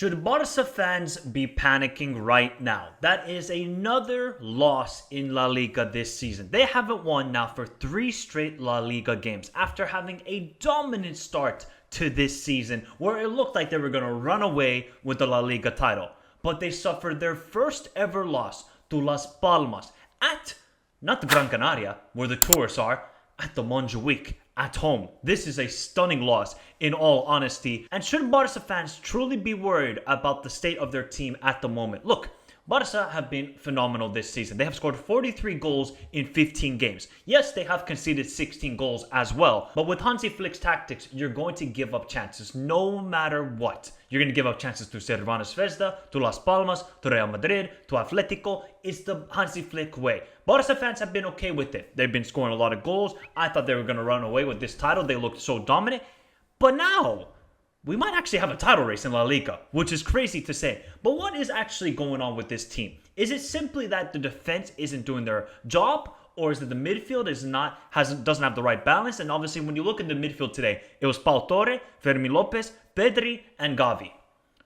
Should Barca fans be panicking right now? That is another loss in La Liga this season. They haven't won now for 3 straight La Liga games after having a dominant start to this season where it looked like they were going to run away with the La Liga title. But they suffered their first ever loss to Las Palmas at, not the Gran Canaria, where the tourists are, at the Montjuic at home. This is a stunning loss in all honesty. And should Barca fans truly be worried about the state of their team at the moment? Look, Barca have been phenomenal this season. They have scored 43 goals in 15 games. Yes, they have conceded 16 goals as well. But with Hansi Flick's tactics, you're going to give up chances no matter what. You're going to give up chances to Cervana Zvezda, to Las Palmas, to Real Madrid, to Atletico. It's the Hansi Flick way. Barca fans have been okay with it. They've been scoring a lot of goals. I thought they were going to run away with this title. They looked so dominant. But now, we might actually have a title race in La Liga, which is crazy to say. But what is actually going on with this team? Is it simply that the defense isn't doing their job? Or is it the midfield doesn't have the right balance? And obviously, when you look at the midfield today, it was Pau Torre, Fermin Lopez, Pedri, and Gavi.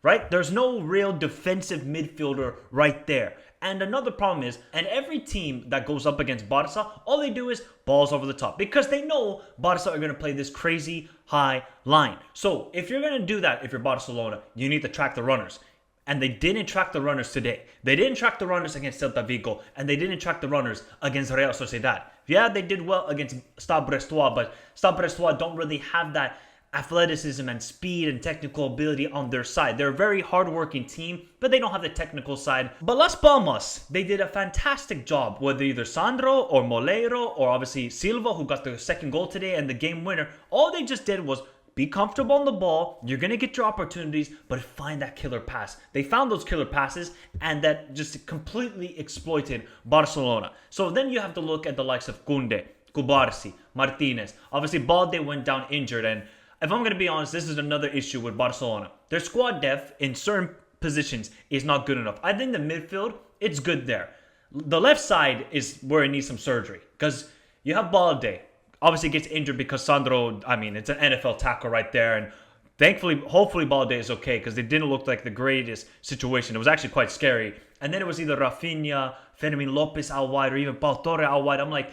Right? There's no real defensive midfielder right there. And another problem is, and every team that goes up against Barca, all they do is balls over the top. Because they know Barca are going to play this crazy high line. So if you're going to do that, if you're Barcelona, you need to track the runners. And they didn't track the runners today. They didn't track the runners against Celta Vigo. And they didn't track the runners against Real Sociedad. Yeah, they did well against Stade Brestois. But Stade Brestois don't really have that athleticism and speed and technical ability on their side. They're a very hardworking team, but they don't have the technical side. But Las Palmas, they did a fantastic job, whether either Sandro or Moleiro or obviously Silva, who got the second goal today and the game winner. All they just did was be comfortable on the ball. You're going to get your opportunities, but find that killer pass. They found those killer passes, and that just completely exploited Barcelona. So then you have to look at the likes of Koundé, Kubarsi, Martinez. Obviously, Balde went down injured, and if I'm going to be honest, this is another issue with Barcelona. Their squad depth in certain positions is not good enough. I think the midfield, it's good there. The left side is where it needs some surgery. Because you have Balde. Obviously gets injured because Sandro, it's an NFL tackle right there. And thankfully, hopefully Balde is okay because it didn't look like the greatest situation. It was actually quite scary. And then it was either Rafinha, Fermin Lopez out wide, or even Pau Torre out wide. I'm like,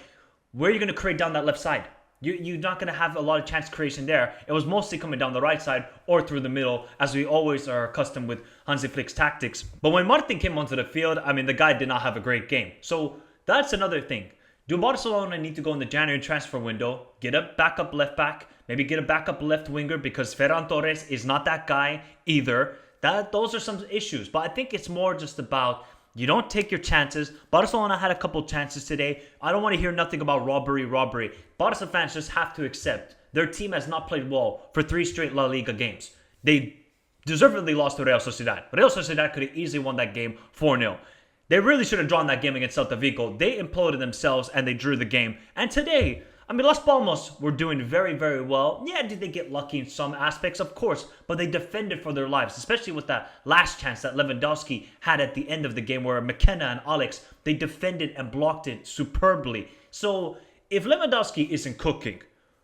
where are you going to create down that left side? You're not going to have a lot of chance creation there. It was mostly coming down the right side or through the middle, as we always are accustomed with Hansi Flick's tactics. But when Martin came onto the field, the guy did not have a great game. So that's another thing. Do Barcelona need to go in the January transfer window, get a backup left back, maybe get a backup left winger because Ferran Torres is not that guy either? Those are some issues. But I think it's more just about you don't take your chances. Barcelona had a couple chances today. I don't want to hear nothing about robbery. Barca fans just have to accept their team has not played well for 3 straight La Liga games. They deservedly lost to Real Sociedad. Real Sociedad could have easily won that game 4-0. They really should have drawn that game against Celta Vigo. They imploded themselves and they drew the game. And today, Las Palmas were doing very, very well. Yeah, did they get lucky in some aspects? Of course. But they defended for their lives, especially with that last chance that Lewandowski had at the end of the game where McKenna and Alex, they defended and blocked it superbly. So if Lewandowski isn't cooking,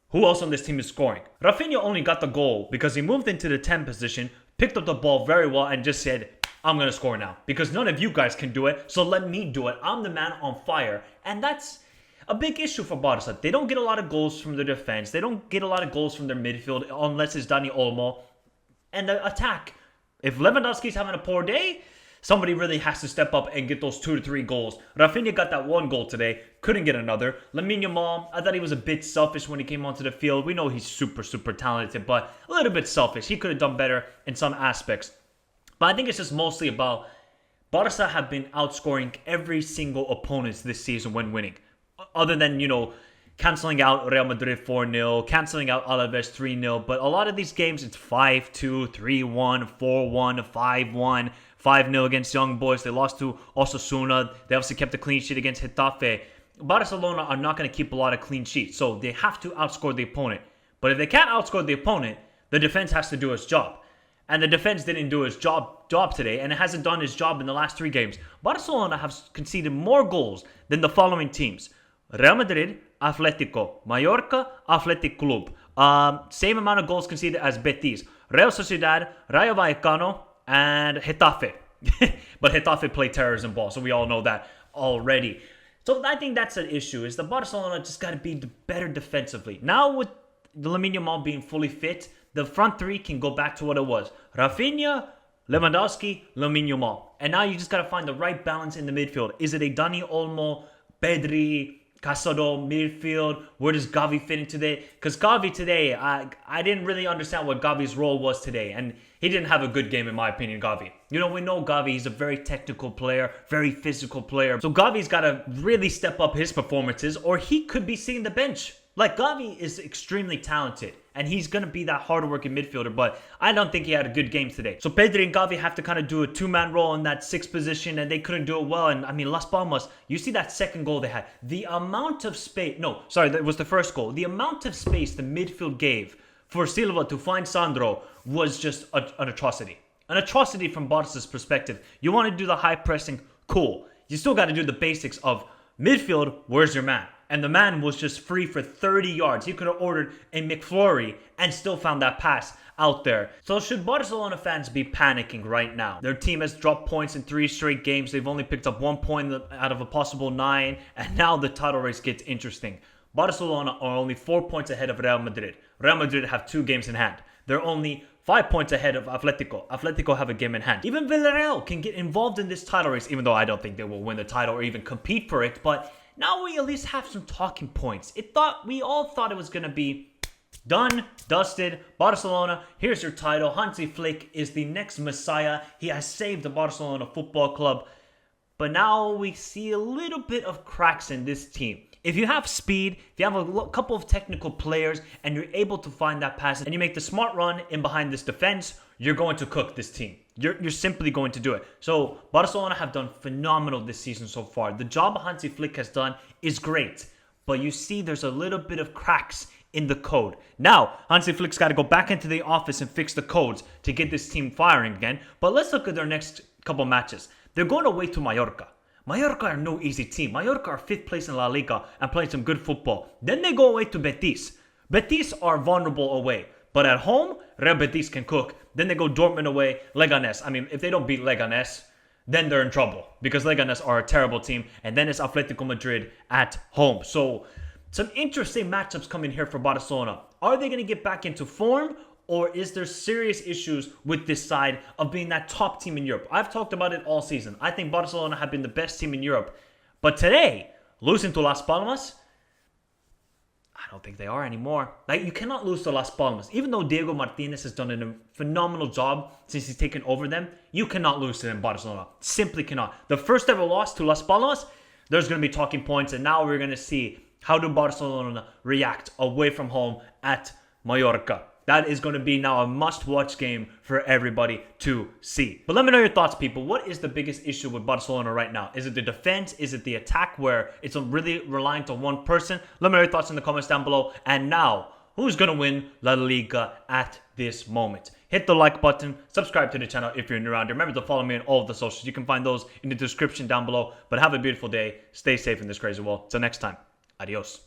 who else on this team is scoring? Rafinha only got the goal because he moved into the 10 position, picked up the ball very well and just said, I'm going to score now because none of you guys can do it. So let me do it. I'm the man on fire. And that's a big issue for Barca. They don't get a lot of goals from their defense. They don't get a lot of goals from their midfield unless it's Dani Olmo. And the attack. If Lewandowski's having a poor day, somebody really has to step up and get those 2 to 3 goals. Rafinha got that 1 goal today. Couldn't get another. Lamine Yamal, I thought he was a bit selfish when he came onto the field. We know he's super, super talented, but a little bit selfish. He could have done better in some aspects. But I think it's just mostly about Barca have been outscoring every single opponent this season when winning. Other than, canceling out Real Madrid 4-0, canceling out Alaves 3-0. But a lot of these games, it's 5-2, 3-1, 4-1, 5-1, 5-0 against Young Boys. They lost to Osasuna. They obviously kept a clean sheet against Getafe. Barcelona are not going to keep a lot of clean sheets. So they have to outscore the opponent. But if they can't outscore the opponent, the defense has to do its job. And the defense didn't do its job today, and it hasn't done its job in the last 3 games. Barcelona have conceded more goals than the following teams: Real Madrid, Atletico, Mallorca, Athletic Club. Same amount of goals conceded as Betis, Real Sociedad, Rayo Vallecano, and Getafe. But Getafe play terrorism ball, so we all know that already. So I think that's an issue, is the Barcelona just got to be better defensively. Now with the Lamine Yamal being fully fit, the front three can go back to what it was. Rafinha, Lewandowski, Lamine Yamal. And now you just got to find the right balance in the midfield. Is it a Dani Olmo, Pedri, Casado midfield? Where does Gavi fit into today? Because Gavi today, I didn't really understand what Gavi's role was today. And he didn't have a good game, in my opinion, Gavi. You know, we know Gavi, he's a very technical player, very physical player. So Gavi's got to really step up his performances, or he could be sitting the bench. Like, Gavi is extremely talented, and he's going to be that hard-working midfielder, but I don't think he had a good game today. So Pedri and Gavi have to kind of do a two-man role in that sixth position, and they couldn't do it well. And, I mean, Las Palmas, you see that second goal they had. The amount of space... No, sorry, that was the first goal. The amount of space the midfield gave for Silva to find Sandro was just an atrocity. An atrocity from Barca's perspective. You want to do the high pressing? Cool. You still got to do the basics of midfield, where's your man? And the man was just free for 30 yards. He could have ordered a McFlurry and still found that pass out there. So should Barcelona fans be panicking right now? Their team has dropped points in 3 straight games. They've only picked up 1 point out of a possible 9. And now the title race gets interesting. Barcelona are only 4 points ahead of Real Madrid. Real Madrid have 2 games in hand. They're only 5 points ahead of Atletico. Atletico have a game in hand. Even Villarreal can get involved in this title race, even though I don't think they will win the title or even compete for it. But now we at least have some talking points. We all thought it was going to be done, dusted. Barcelona, here's your title. Hansi Flick is the next messiah. He has saved the Barcelona Football Club. But now we see a little bit of cracks in this team. If you have speed, if you have a couple of technical players, and you're able to find that pass, and you make the smart run in behind this defense, you're going to cook this team. You're simply going to do it. So Barcelona have done phenomenal this season so far. The job Hansi Flick has done is great, but you see there's a little bit of cracks in the code. Now, Hansi Flick's got to go back into the office and fix the codes to get this team firing again. But let's look at their next couple matches. They're going away to Mallorca. Mallorca are no easy team. Mallorca are 5th place in La Liga and playing some good football. Then they go away to Betis. Betis are vulnerable away. But at home, Real Betis can cook. Then they go Dortmund away, Leganes. I mean, if they don't beat Leganes, then they're in trouble. Because Leganes are a terrible team. And then it's Atletico Madrid at home. So, some interesting matchups coming here for Barcelona. Are they going to get back into form? Or is there serious issues with this side of being that top team in Europe? I've talked about it all season. I think Barcelona have been the best team in Europe. But today, losing to Las Palmas, I don't think they are anymore. Like, you cannot lose to Las Palmas. Even though Diego Martinez has done a phenomenal job since he's taken over them, you cannot lose to them, Barcelona. Simply cannot. The first ever loss to Las Palmas, there's going to be talking points. And now we're going to see how do Barcelona react away from home at Mallorca. That is going to be now a must-watch game for everybody to see. But let me know your thoughts, people. What is the biggest issue with Barcelona right now? Is it the defense? Is it the attack where it's really reliant on one person? Let me know your thoughts in the comments down below. And now, who's going to win La Liga at this moment? Hit the like button. Subscribe to the channel if you're new around here. Remember to follow me on all of the socials. You can find those in the description down below. But have a beautiful day. Stay safe in this crazy world. Till next time. Adios.